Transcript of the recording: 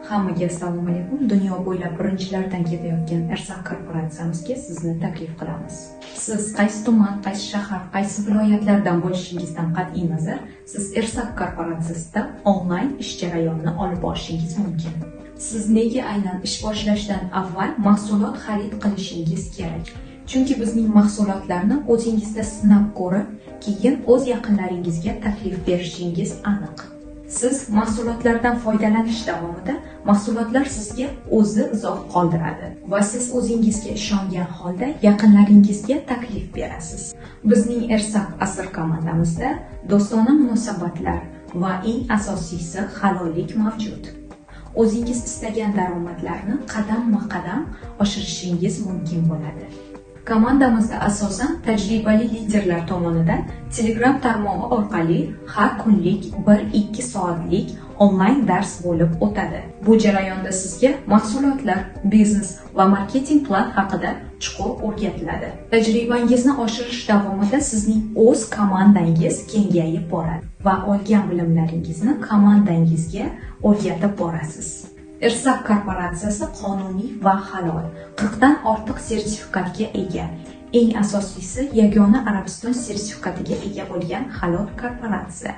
Hammaga assalomu alaykum. Dunyo bo'ylab birinchilardan ketayotgan Irsak korporatsiyamizga sizni taklif qilamiz. Siz qaysi tuman, qaysi shahar, qaysi viloyatlardan bo'lishingizdan qat'iy nazar, siz Irsak korporatsiyasida onlayn ish jarayonini olib borishingiz mumkin. Siz nega aynan ish boshlashdan avval mahsulot xarid qilishingiz kerak? Chunki bizning mahsulotlarni o'zingizda sinab ko'rib, keyin o'z yaqinlaringizga taklif berishingiz aniq. Siz mahsulotlardan foydalanish davomida mahsulotlar sizga o'zi izoh qoldiradi va siz o'zingizga ishongan holda yaqinlaringizga taklif berasiz. Bizning Irsak asr komandamizda do'stona munosabatlar va eng asosiysi halollik mavjud. O'zingiz istagan daromadlarni qadam-qadam oshirishingiz mumkin bo'ladi. Komandamizda asosan tajribali liderlar tomonidan Telegram tarmog'i orqali har kunlik 1-2 soatlik onlayn dars bo'lib o'tadi. Bu jarayonda sizga mahsulotlar, biznes va marketing plan haqida chuqur o'rgatiladi. Tajribangizni oshirish davomida sizning o'z komandangiz kengayib boradi va olgan bilimlaringizni komandangizga o'rgatib borasiz. Irsak korporatsiyasi qonuniy va halol, 40 dan ortiq sertifikatga ega. Eng asosiysi yagona Arabiston sertifikatiga ega bo'lgan halol korporatsiya.